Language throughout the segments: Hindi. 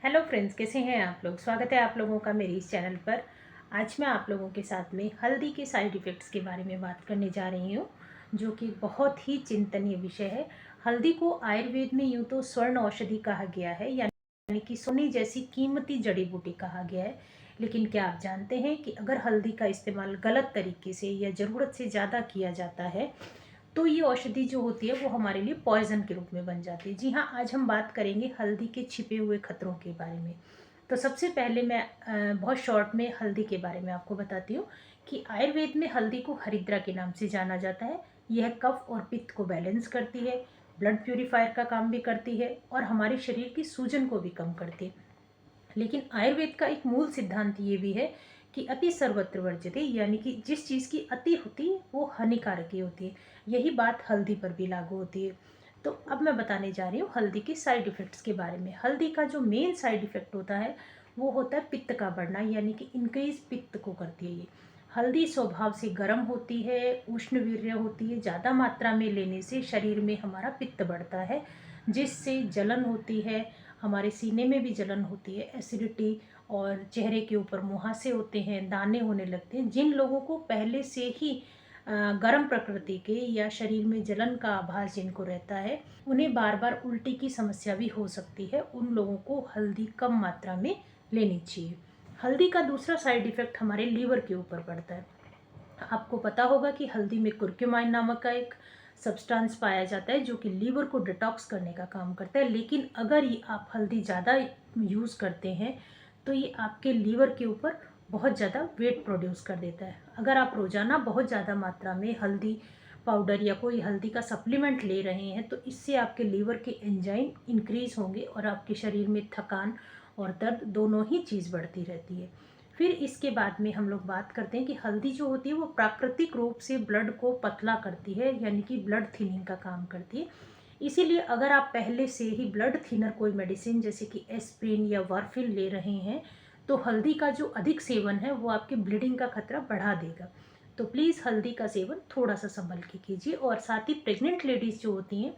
हेलो फ्रेंड्स, कैसे हैं आप लोग। स्वागत है आप लोगों का मेरे इस चैनल पर। आज मैं आप लोगों के साथ में हल्दी के साइड इफ़ेक्ट्स के बारे में बात करने जा रही हूँ, जो कि बहुत ही चिंतनीय विषय है। हल्दी को आयुर्वेद में यूँ तो स्वर्ण औषधि कहा गया है, यानी कि सोने जैसी कीमती जड़ी बूटी कहा गया है। लेकिन क्या आप जानते हैं कि अगर हल्दी का इस्तेमाल गलत तरीके से या ज़रूरत से ज़्यादा किया जाता है तो ये औषधि जो होती है वो हमारे लिए पॉइजन के रूप में बन जाती है। जी हाँ, आज हम बात करेंगे हल्दी के छिपे हुए खतरों के बारे में। तो सबसे पहले मैं बहुत शॉर्ट में हल्दी के बारे में आपको बताती हूँ कि आयुर्वेद में हल्दी को हरिद्रा के नाम से जाना जाता है। यह कफ और पित्त को बैलेंस करती है, ब्लड प्यूरिफायर का काम भी करती है और हमारे शरीर की सूजन को भी कम करती है। लेकिन आयुर्वेद का एक मूल सिद्धांत ये भी है कि अति सर्वत्र वर्ज्यते, यानी कि जिस चीज़ की अति होती है वो हानिकारक ही होती है। यही बात हल्दी पर भी लागू होती है। तो अब मैं बताने जा रही हूँ हल्दी के साइड इफ़ेक्ट्स के बारे में। हल्दी का जो मेन साइड इफ़ेक्ट होता है वो होता है पित्त का बढ़ना, यानी कि इंक्रीज पित्त को करती है ये। हल्दी स्वभाव से गर्म होती है, उष्णवीर्य होती है। ज़्यादा मात्रा में लेने से शरीर में हमारा पित्त बढ़ता है, जिससे जलन होती है, हमारे सीने में भी जलन होती है, एसिडिटी, और चेहरे के ऊपर मुहासे होते हैं, दाने होने लगते हैं। जिन लोगों को पहले से ही गर्म प्रकृति के या शरीर में जलन का आभास जिनको रहता है, उन्हें बार बार उल्टी की समस्या भी हो सकती है। उन लोगों को हल्दी कम मात्रा में लेनी चाहिए। हल्दी का दूसरा साइड इफ़ेक्ट हमारे लीवर के ऊपर पड़ता है। आपको पता होगा कि हल्दी में कुर्क्यूमाइन नामक का एक सब्सटेंस पाया जाता है जो कि लीवर को डिटॉक्स करने का काम करता है। लेकिन अगर ये आप हल्दी ज़्यादा यूज़ करते हैं तो ये आपके लीवर के ऊपर बहुत ज़्यादा वेट प्रोड्यूस कर देता है। अगर आप रोज़ाना बहुत ज़्यादा मात्रा में हल्दी पाउडर या कोई हल्दी का सप्लीमेंट ले रहे हैं तो इससे आपके लीवर के एंजाइम इंक्रीज़ होंगे और आपके शरीर में थकान और दर्द दोनों ही चीज़ बढ़ती रहती है। फिर इसके बाद में हम लोग बात करते हैं कि हल्दी जो होती है वो प्राकृतिक रूप से ब्लड को पतला करती है, यानी कि ब्लड थिनिंग का काम करती है। इसीलिए अगर आप पहले से ही ब्लड थिनर कोई मेडिसिन जैसे कि एस्प्रिन या वार्फिन ले रहे हैं तो हल्दी का जो अधिक सेवन है वो आपके ब्लीडिंग का खतरा बढ़ा देगा। तो प्लीज़ हल्दी का सेवन थोड़ा सा संभल के कीजिए। और साथ ही प्रेग्नेंट लेडीज़ जो होती हैं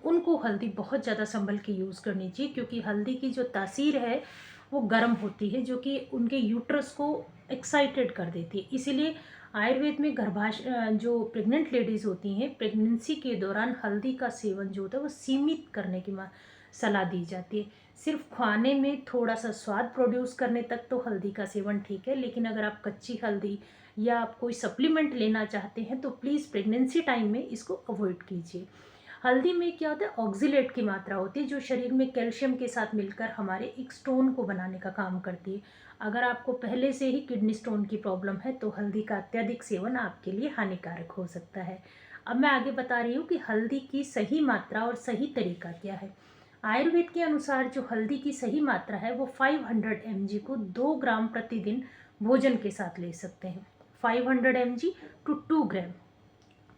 उनको हल्दी बहुत ज़्यादा संभल के यूज़ करनी चाहिए, क्योंकि हल्दी की जो तासीर है वो गर्म होती है, जो कि उनके यूट्रस को एक्साइटेड कर देती है। इसीलिए आयुर्वेद में जो प्रेग्नेंट लेडीज़ होती हैं प्रेगनेंसी के दौरान हल्दी का सेवन जो होता है वो सीमित करने की सलाह दी जाती है। सिर्फ खाने में थोड़ा सा स्वाद प्रोड्यूस करने तक तो हल्दी का सेवन ठीक है, लेकिन अगर आप कच्ची हल्दी या आप कोई सप्लीमेंट लेना चाहते हैं तो प्लीज़ प्रेगनेंसी टाइम में इसको अवॉइड कीजिए। हल्दी में क्या होता है, ऑक्सीलेट की मात्रा होती है जो शरीर में कैल्शियम के साथ मिलकर हमारे एक स्टोन को बनाने का काम करती है। अगर आपको पहले से ही किडनी स्टोन की प्रॉब्लम है तो हल्दी का अत्यधिक सेवन आपके लिए हानिकारक हो सकता है। अब मैं आगे बता रही हूँ कि हल्दी की सही मात्रा और सही तरीका क्या है। आयुर्वेद के अनुसार जो हल्दी की सही मात्रा है वो 500 mg को 2 ग्राम प्रतिदिन भोजन के साथ ले सकते हैं। 500 mg टू 2 ग्राम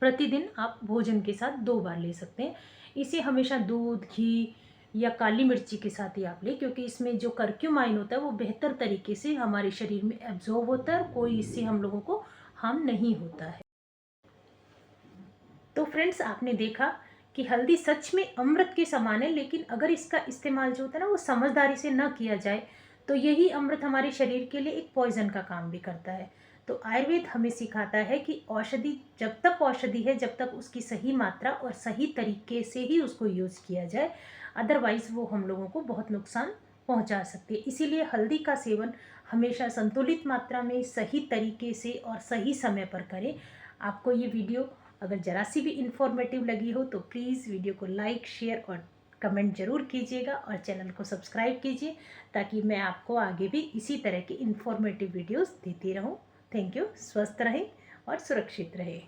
प्रतिदिन आप भोजन के साथ 2 बार ले सकते हैं। इसे हमेशा दूध, घी या काली मिर्ची के साथ ही आप लें, क्योंकि इसमें जो कर्क्यूमाइन होता है वो बेहतर तरीके से हमारे शरीर में एब्जॉर्ब होता है और कोई इससे हम लोगों को हार्म नहीं होता है। तो फ्रेंड्स, आपने देखा कि हल्दी सच में अमृत के समान है, लेकिन अगर इसका इस्तेमाल जो होता है ना वो समझदारी से न किया जाए तो यही अमृत हमारे शरीर के लिए एक पॉइजन का काम भी करता है। तो आयुर्वेद हमें सिखाता है कि औषधि जब तक औषधि है, जब तक उसकी सही मात्रा और सही तरीके से ही उसको यूज़ किया जाए, अदरवाइज़ वो हम लोगों को बहुत नुकसान पहुंचा सकती है। इसीलिए हल्दी का सेवन हमेशा संतुलित मात्रा में, सही तरीके से और सही समय पर करें। आपको ये वीडियो अगर ज़रा सी भी इन्फॉर्मेटिव लगी हो तो प्लीज़ वीडियो को लाइक, शेयर और कमेंट ज़रूर कीजिएगा और चैनल को सब्सक्राइब कीजिए, ताकि मैं आपको आगे भी इसी तरह की इन्फॉर्मेटिव वीडियोस देती रहूं। Thank you. स्वस्थ रहें और सुरक्षित रहें।